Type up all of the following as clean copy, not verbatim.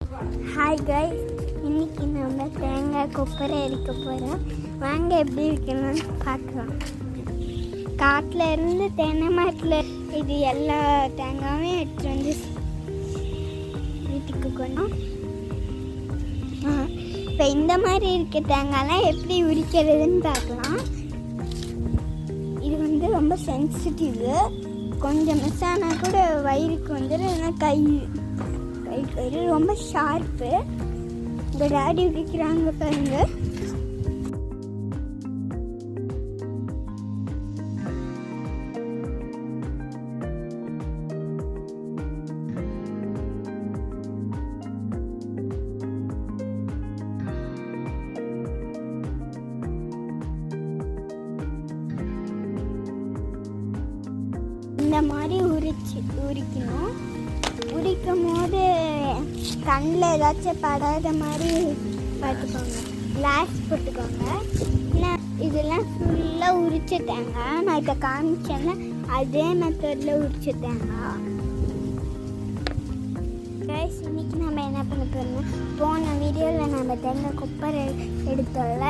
Hi guys, இன்னைக்கு நம்ம தேங்காய் கொப்பரை எடுக்க போகிறோம். வாங்க எப்படி இருக்குன்னு பார்க்கலாம். காட்டில் இருந்து தென்னை மரத்தில் இது எல்லா தேங்காயும் எடுத்து வந்து வீட்டுக்கு கொண்டோம். இப்போ இந்த மாதிரி இருக்க தேங்காய்லாம் எப்படி உரிக்கிறதுன்னு பார்க்கலாம். இது வந்து ரொம்ப சென்சிட்டிவ். கொஞ்சம் மிஸ் ஆனால் கூட வயிறுக்கு வந்துடும். கை ரொம்ப ஷார்ப்பு. இந்த டாடி உரிக்கிறாங்க பாருங்க. இந்த மாதிரி உரிக்கணும். உரிக்கும் போது கண்ணில் ஏதாச்சும் படாத மாதிரி பார்த்துக்கோங்க. கிளாஸ் போட்டுக்கோங்க. இல்லை இதெல்லாம் ஃபுல்லாக உரிச்ச தேங்காய். நான் இப்போ காமிச்சேன்னா அதே மெத்தடில் உரிச்ச தேங்காய். கைஸ், இன்னைக்கு நம்ம என்ன பண்ண போகிறோம்னா, போன வீடியோவில் நம்ம தேங்காய் கொப்பரை எடுத்தோம்ல,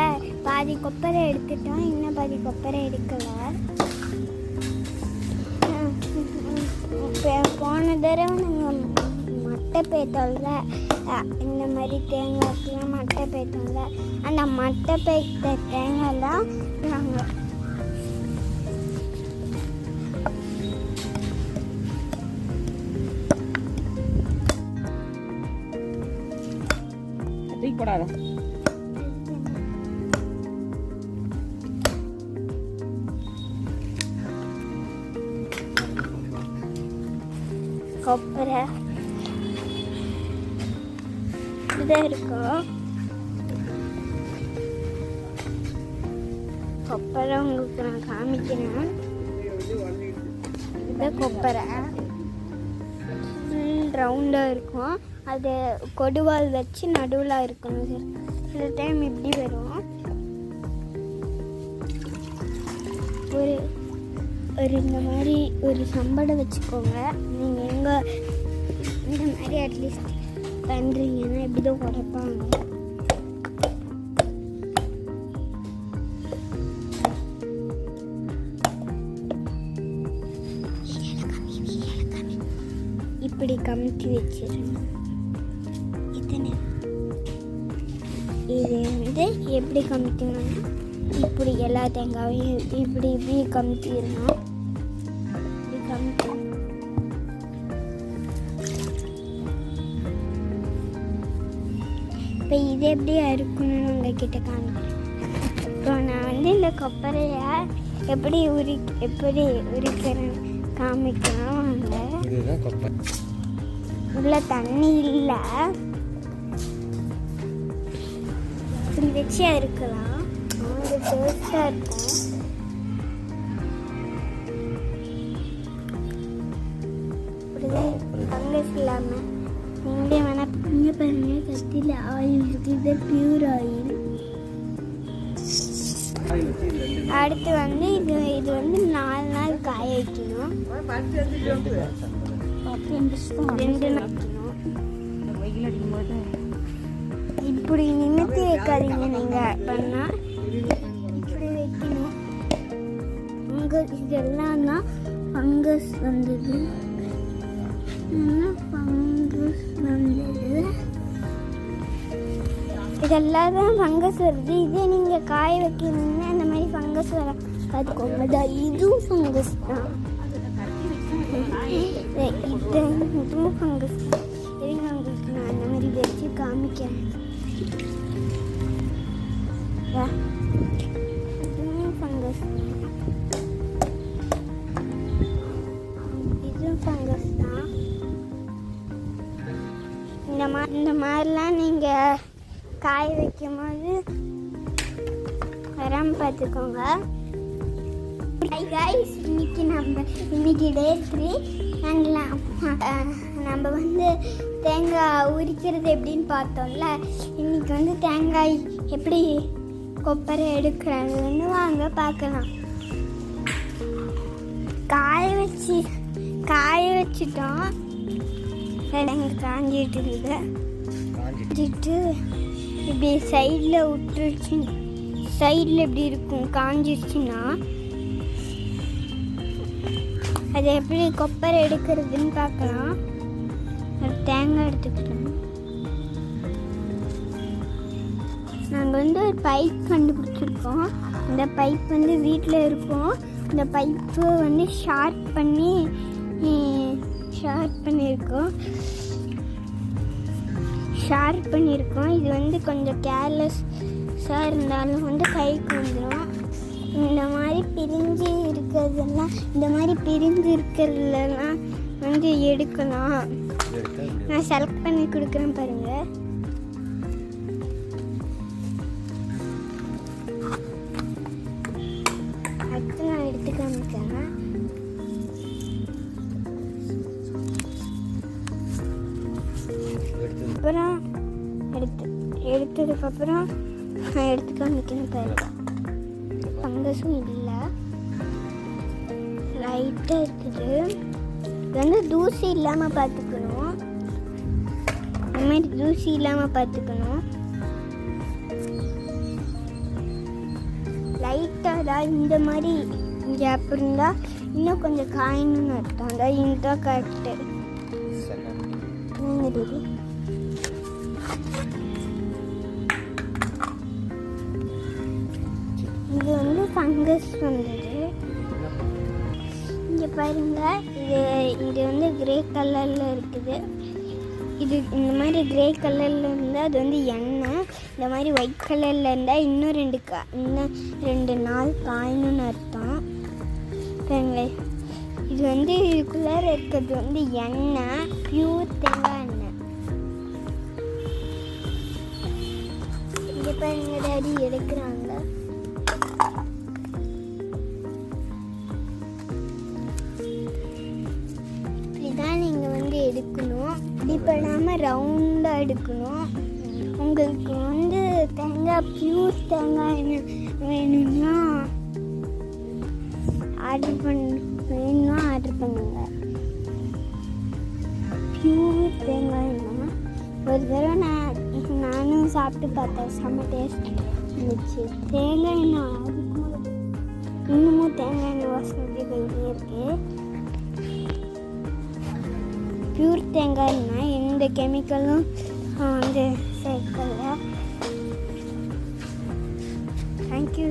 பாதி கொப்பரை எடுத்துட்டோம், இன்னும் பாதி கொப்பரை எடுக்கலை. போன தடவை நாங்கள் மட்டை பேத்தோம்ல, இந்த மாதிரி தேங்காய்க்கெலாம் மட்டை பேத்தோம்ல, அந்த மட்டை பேத்த தேங்காய்லாம் நாங்கள் போடாத கொப்பரை இப்படிதான் இருக்கும். கொப்பரை உங்களுக்கு நான் காமிக்கிறேன். இதுதான் கொப்பரை. ஃபுல் ரவுண்டாக இருக்கும். அது கொடுவால் வச்சு நடுவில் இருக்கணும். சில டைம் இப்படி வரும். ஒரு இந்த மாதிரி ஒரு சம்படை வச்சுக்கோங்க. நீங்கள் எங்கே இந்த மாதிரி அட்லீஸ்ட் பண்ணுறீங்கன்னா எப்படி தான் உடைப்பாங்க. இப்படி கமுத்தி வச்சிருங்க. இது வந்து எப்படி கமுத்தினா, இப்படி எல்லா தேங்காயும் இப்படி இப்படி கமுத்திடணும். இப்படி கமுத்தி இப்போ இது எப்படி அறுக்கணும்னு உங்ககிட்ட காமிக்கிறேன். இப்போ நான் வந்து இந்த கொப்பரையை எப்படி உரிக்கிறேன்னு காமிக்கிறேன். வாங்க. உள்ள தண்ணி இல்லை, இப்படி வச்சு அறுக்கலாம். அது டேஸ்டாக இருக்கும். இப்படிதான் ஃபங்கஸ் இல்லாமல் நீங்களே வேணா இங்கே பாருங்க. கத்தியில் ஆயில் இருக்குது, பியூர் ஆயில். அடுத்து வந்து இது வந்து 4 நாள் காய வைக்கணும். 2 நாள் வைக்கணும். இப்படி நிமித்தி வைக்காதீங்க. நீங்கள் பண்ணால் இப்படி வைக்கணும். இதெல்லாம் தான் ஃபங்கஸ் வந்தது. இதெல்லாம் தான் ஃபங்கஸ் வருது. இதே நீங்கள் காய வைக்கணும்னா இந்த மாதிரி ஃபங்கஸ் வர பார்த்துக்கோங்க. இதுவும் ஃபங்கஸ் தான். இதுவும் ஃபங்கஸ் தான். எதுங்க உங்களுக்கு நான் அந்த மாதிரி வச்சு காமிக்கிறேன். இதுவும் ஃபங்கஸ், இதுவும் ஃபங்கஸ் தான். இந்த மாதிரிலாம் நீங்கள் காய வைக்கும் போது வராமல் பார்த்துக்கோங்க. இன்னைக்கு டே 3. நம்ம வந்து தேங்காய் உரிக்கிறது எப்படின்னு பார்த்தோம்ல. இன்னைக்கு வந்து தேங்காய் எப்படி கொப்பரை எடுக்கிறாங்கன்னு வாங்க பார்க்கலாம். காய வச்சிட்டோம். எங்களுக்கு காஞ்சிட்டு இருக்குது. காஞ்சிட்டு இப்படி சைடில் விட்டுருச்சு, சைடில் இப்படி இருக்கும். காஞ்சிருச்சுன்னா அதை எப்படி கொப்பரை எடுக்கிறதுன்னு பார்க்கலாம். ஒரு தேங்காய் எடுத்துக்கலாம். நாங்கள் வந்து ஒரு பைப் கண்டுபிடிச்சிருக்கோம். இந்த பைப் வந்து வீட்டில் இருக்கும். இந்த பைப்பு வந்து ஷார்ப் பண்ணியிருக்கோம். இது வந்து கொஞ்சம் கேர்லெஸ்ஸாக இருந்தாலும் வந்து கைக்கு வந்துடும். இந்த மாதிரி பிரிஞ்சு இருக்கிறதுலாம் வந்து எடுக்கலாம். நான் செலக்ட் பண்ணி கொடுக்குறேன் பாருங்கள். அடுத்து நான் எடுத்து காமிக்கிறேன். அப்புறம் எடுத்ததுக்கப்புறம் நான் எடுத்து காமிக்கணும் பாருங்க. ஃபங்கஸும் இல்லை, லைட்டாக இருக்குது. இது வந்து தூசி இல்லாமல் பார்த்துக்கணும். இந்த மாதிரி தூசி இல்லாமல் பார்த்துக்கணும். லைட்டாக தான் இந்த மாதிரி கேப் இருந்தால் இன்னும் கொஞ்சம் காயணும்னு அர்த்தம். அதாவது இதுதான் கரெக்டு. இது வந்து ஃபங்கஸ் வந்தது. இங்கே பாருங்க, இது வந்து கிரே கலரில் இருக்குது. இது இந்த மாதிரி கிரே கலரில் இருந்தால் அது வந்து எண்ணெய். இந்த மாதிரி ஒயிட் கலரில் இருந்தால் இன்னும் 2 நாள் காயணும்னு அர்த்தம். பாருங்களே, இது வந்து இதுக்குள்ளே இருக்கிறது வந்து எண்ணெய், பியூர் தேங்காய் எண்ணெய். இங்கே பாருங்க, டாடி எடுக்கிறாங்க. இப்படிதான் நீங்கள் வந்து எடுக்கணும். இப்படி பண்ணாமல் ரவுண்டாக எடுக்கணும். உங்களுக்கு வந்து தேங்காய் பியூர் தேங்காய் எண்ணெய் வேணும்னா ஆர்டர் பண்ணுங்க. பியூர் தேங்காய் எண்ணெய் ஒரு தடவை நானும் சாப்பிட்டு பார்த்தேன். செம்ம டேஸ்ட் இருந்துச்சு. தேங்காய் எண்ணெய் இன்னமும் தேங்காய் எண்ணெய் வாசனை போயிட்டே இருக்கு. பியூர் தேங்காய் எண்ணெய் எந்த கெமிக்கலும் வந்து சேர்க்கல. தேங்க்யூ.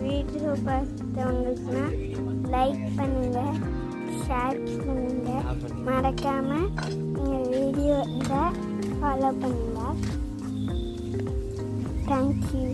வீடியோ பார்த்தவங்களுக்குன்னா லைக் பண்ணுங்கள், ஷேர் பண்ணுங்கள், மறக்காமல் எங்கள் வீடியோவை ஃபாலோ பண்ணுங்கள். தேங்க்யூ.